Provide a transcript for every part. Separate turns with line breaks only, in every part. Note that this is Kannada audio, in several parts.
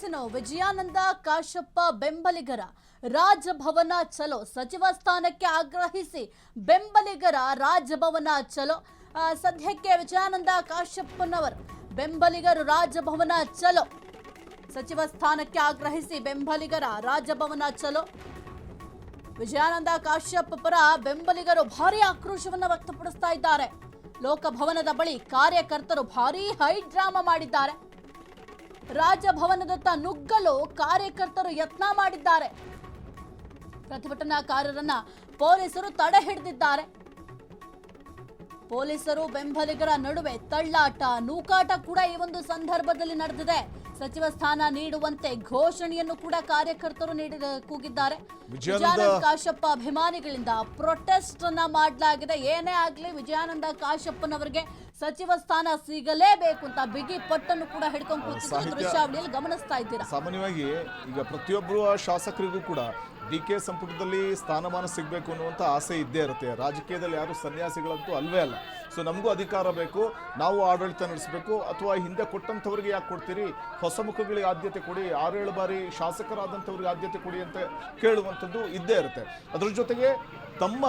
ಎಸಿನು ವಿಜಯಾನಂದ ಕಾಶಪ್ಪ ಬೆಂಬಲಿಗರ ರಾಜಭವನ ಚಲೋ ಸಚಿವ ಸ್ಥಾನಕ್ಕೆ ಆಗ್ರಹಿಸಿ ಬೆಂಬಲಿಗರ ರಾಜಭವನ ಚಲೋ ಸದ್ಯಕ್ಕೆ ವಿಜಯಾನಂದ ಕಾಶಪ್ಪನವರ ಬೆಂಬಲಿಗರು ರಾಜಭವನ ಚಲೋ ಸಚಿವ ಸ್ಥಾನಕ್ಕೆ ಆಗ್ರಹಿಸಿ ಬೆಂಬಲಿಗರ ರಾಜಭವನ ಚಲೋ ವಿಜಯಾನಂದ ಕಾಶ್ಯಪ್ ಪರ ಬೆಂಬಲಿಗರು ಭಾರಿ ಆಕ್ರೋಶವನ್ನು ವ್ಯಕ್ತಪಡಿಸ್ತಾ ಇದ್ದಾರೆ. ಲೋಕಭವನದ ಬಳಿ ಕಾರ್ಯಕರ್ತರು ಭಾರೀ ಹೈ ಡ್ರಾಮಾ ಮಾಡಿದ್ದಾರೆ. ರಾಜಭವನದತ್ತ ನುಗ್ಗಲು ಕಾರ್ಯಕರ್ತರು ಯತ್ನ ಮಾಡಿದ್ದಾರೆ. ಪ್ರತಿಭಟನಾಕಾರರನ್ನ ಪೊಲೀಸರು ತಡೆ ಹಿಡಿದಿದ್ದಾರೆ. ಪೊಲೀಸರು ಬೆಂಬಲಿಗರ ನಡುವೆ ತಳ್ಳಾಟ ನೂಕಾಟ ಕೂಡ ಈ ಒಂದು ಸಂದರ್ಭದಲ್ಲಿ ನಡೆದಿದೆ. ಸಚಿವ ಸ್ಥಾನ ನೀಡುವಂತೆ ಘೋಷಣೆಯನ್ನು ಕೂಡ ಕಾರ್ಯಕರ್ತರು ಕೂಗಿದ್ದಾರೆ. ವಿಜಯಾನಂದ ಕಾಶಪ್ಪ ಅಭಿಮಾನಿಗಳಿಂದ ಪ್ರೊಟೆಸ್ಟ್ ಅನ್ನ ಮಾಡಲಾಗಿದೆ. ಏನೇ ಆಗ್ಲಿ ವಿಜಯಾನಂದ ಕಾಶಪ್ಪನವರಿಗೆ ಸಚಿವ ಸ್ಥಾನ ಸಿಗಲೇಬೇಕು ಅಂತ ಬಿಗಿ ಪಟ್ಟನ್ನು ಕೂಡ ಹಿಡ್ಕೊಂಡು ಕೂತಿದ್ದ ದೃಶ್ಯಾವಳಿಯಲ್ಲಿ ಗಮನಿಸ್ತಾ ಇದ್ದೀರಾ.
ಸಾಮಾನ್ಯವಾಗಿ ಈಗ ಪ್ರತಿಯೊಬ್ಬರು ಶಾಸಕರಿಗೂ ಕೂಡ ಡಿ.ಕೆ ಸಂಪುಟದಲ್ಲಿ ಸ್ಥಾನಮಾನ ಸಿಗಬೇಕು ಅನ್ನುವಂಥ ಆಸೆ ಇದ್ದೇ ಇರುತ್ತೆ. ರಾಜಕೀಯದಲ್ಲಿ ಯಾರು ಸನ್ಯಾಸಿಗಳಂತೂ ಅಲ್ವೇ ಅಲ್ಲ. ಸೊ ನಮಗೂ ಅಧಿಕಾರ ಬೇಕು, ನಾವು ಆಡಳಿತ ನಡೆಸಬೇಕು, ಅಥವಾ ಹಿಂದೆ ಕೊಟ್ಟಂಥವ್ರಿಗೆ ಯಾಕೆ ಕೊಡ್ತೀರಿ, ಹೊಸ ಮುಖಗಳಿಗೆ ಆದ್ಯತೆ ಕೊಡಿ, 6-7 ಬಾರಿ ಶಾಸಕರಾದಂಥವ್ರಿಗೆ ಆದ್ಯತೆ ಕೊಡಿ ಅಂತ ಕೇಳುವಂಥದ್ದು ಇದ್ದೇ ಇರುತ್ತೆ. ಅದರ ಜೊತೆಗೆ ತಮ್ಮ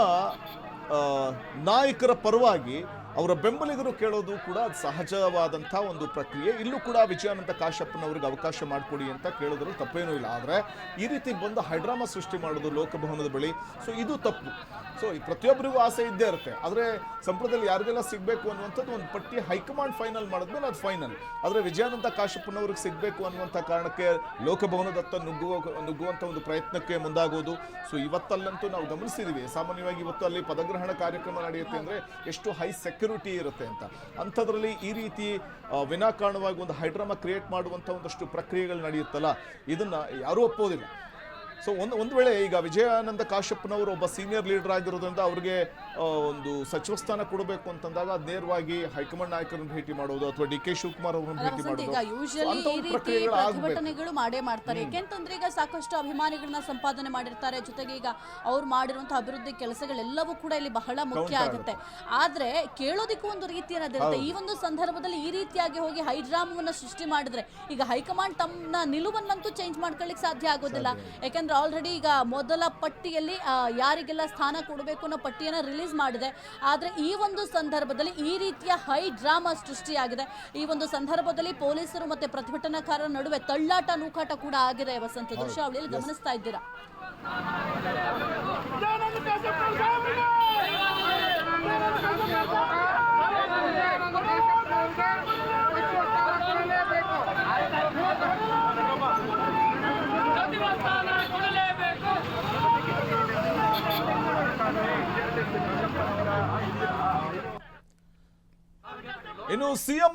ನಾಯಕರ ಪರವಾಗಿ ಅವರ ಬೆಂಬಲಿಗರು ಕೇಳೋದು ಕೂಡ ಸಹಜವಾದಂಥ ಒಂದು ಪ್ರಕ್ರಿಯೆ. ಇಲ್ಲೂ ಕೂಡ ವಿಜಯಾನಂದ ಕಾಶಪ್ಪನವ್ರಿಗೆ ಅವಕಾಶ ಮಾಡಿಕೊಡಿ ಅಂತ ಕೇಳೋದ್ರಲ್ಲಿ ತಪ್ಪೇನೂ ಇಲ್ಲ. ಆದರೆ ಈ ರೀತಿ ಬಂದು ಹೈಡ್ರಾಮಾ ಸೃಷ್ಟಿ ಮಾಡೋದು ಲೋಕಭವನದ ಬಳಿ, ಸೊ ಇದು ತಪ್ಪು. ಸೊ ಪ್ರತಿಯೊಬ್ಬರಿಗೂ ಆಸೆ ಇದ್ದೇ ಇರುತ್ತೆ. ಆದರೆ ಸಂಪುಟದಲ್ಲಿ ಯಾರಿಗೆಲ್ಲ ಸಿಗಬೇಕು ಅನ್ನುವಂಥದ್ದು ಒಂದು ಪಟ್ಟಿ ಹೈಕಮಾಂಡ್ ಫೈನಲ್ ಮಾಡಿದ್ಮೇಲೆ ಅದು ಫೈನಲ್. ಆದರೆ ವಿಜಯಾನಂದ ಕಾಶಪ್ಪನವ್ರಿಗೆ ಸಿಗಬೇಕು ಅನ್ನುವಂಥ ಕಾರಣಕ್ಕೆ ಲೋಕಭವನದತ್ತ ನುಗ್ಗುವಂಥ ಒಂದು ಪ್ರಯತ್ನಕ್ಕೆ ಮುಂದಾಗೋದು. ಸೊ ಇವತ್ತಲ್ಲಂತೂ ನಾವು ಗಮನಿಸಿದ್ದೀವಿ. ಸಾಮಾನ್ಯವಾಗಿ ಇವತ್ತು ಅಲ್ಲಿ ಪದಗ್ರಹಣ ಕಾರ್ಯಕ್ರಮ ನಡೆಯುತ್ತೆ ಅಂದರೆ ಎಷ್ಟು ಹೈ ಸೆಕ್ಯೂರಿಟಿ ಇರುತ್ತೆ ಅಂತ. ಅಂಥದ್ರಲ್ಲಿ ಈ ರೀತಿ ವಿನಾಕಾರಣವಾಗಿ ಒಂದು ಹೈಡ್ರಾಮಾ ಕ್ರಿಯೇಟ್ ಮಾಡುವಂಥ ಒಂದಷ್ಟು ಪ್ರಕ್ರಿಯೆಗಳು ನಡೆಯುತ್ತಲ್ಲ, ಇದನ್ನ ಯಾರೂ ಒಪ್ಪೋದಿಲ್ಲ. ಸೊ ಒಂದು ವೇಳೆ ಈಗ ವಿಜಯಾನಂದ ಕಾಶಪ್ಪನವರು ಒಬ್ಬ ಸೀನಿಯರ್ ಲೀಡರ್ ಆಗಿರೋದ್ರಿಂದ ಅವ್ರಿಗೆ ಒಂದು ಸಚಿವ ಸ್ಥಾನ ಕೊಡಬೇಕು ಅಂತಂದಾಗ ನೇರವಾಗಿ ಹೈಕಮಾಂಡ್ ನಾಯಕರನ್ನು ಭೇಟಿ ಮಾಡೋದು ಅಥವಾ ಡಿ.ಕೆ ಶಿವಕುಮಾರ್ ಅವರನ್ನು ಭೇಟಿ ಮಾಡೋದು
ಪ್ರತಿಭಟನೆಗಳು ಮಾಡೇ ಮಾಡ್ತಾರೆ. ಯಾಕೆಂತಂದ್ರೆ ಈಗ ಸಾಕಷ್ಟು ಅಭಿಮಾನಿಗಳನ್ನ ಸಂಪಾದನೆ ಮಾಡಿರ್ತಾರೆ. ಜೊತೆಗೆ ಈಗ ಅವ್ರು ಮಾಡಿರುವಂತಹ ಅಭಿವೃದ್ಧಿ ಕೆಲಸಗಳೆಲ್ಲವೂ ಕೂಡ ಇಲ್ಲಿ ಬಹಳ ಮುಖ್ಯ ಆಗುತ್ತೆ. ಆದ್ರೆ ಕೇಳೋದಿಕ್ಕೂ ಒಂದು ರೀತಿ ಅನ್ನೋದಿರುತ್ತೆ. ಈ ಒಂದು ಸಂದರ್ಭದಲ್ಲಿ ಈ ರೀತಿಯಾಗಿ ಹೋಗಿ ಹೈಡ್ರಾಮವನ್ನ ಸೃಷ್ಟಿ ಮಾಡಿದ್ರೆ ಈಗ ಹೈಕಮಾಂಡ್ ತಮ್ಮ ನಿಲುವನ್ನಂತೂ ಚೇಂಜ್ ಮಾಡ್ಕೊಳ್ಳಿಕ್ಕೆ ಸಾಧ್ಯ ಆಗೋದಿಲ್ಲ. ಯಾಕಂದ್ರೆ ಆಲ್ರೆಡಿ ಈಗ ಮೊದಲ ಪಟ್ಟಿಯಲ್ಲಿ ಯಾರಿಗೆಲ್ಲ ಸ್ಥಾನ ಕೊಡಬೇಕು ಅನ್ನೋ ಪಟ್ಟಿಯನ್ನು ರಿಲೀಸ್ ಮಾಡಿದೆ. ಆದರೆ ಈ ಒಂದು ಸಂದರ್ಭದಲ್ಲಿ ಈ ರೀತಿಯ ಹೈ ಡ್ರಾಮಾ ಸೃಷ್ಟಿಯಾಗಿದೆ. ಈ ಒಂದು ಸಂದರ್ಭದಲ್ಲಿ ಪೊಲೀಸರು ಮತ್ತೆ ಪ್ರತಿಭಟನಾಕಾರರ ನಡುವೆ ತಳ್ಳಾಟ ನೂಕಾಟ ಕೂಡ ಆಗಿದೆ. ವಸಂತ ದೃಶ್ಯಾವಳಿಯಲ್ಲಿ ಗಮನಿಸ್ತಾ ಇದ್ದೀರಾ.
ಇನ್ನು ಸಿಎಂ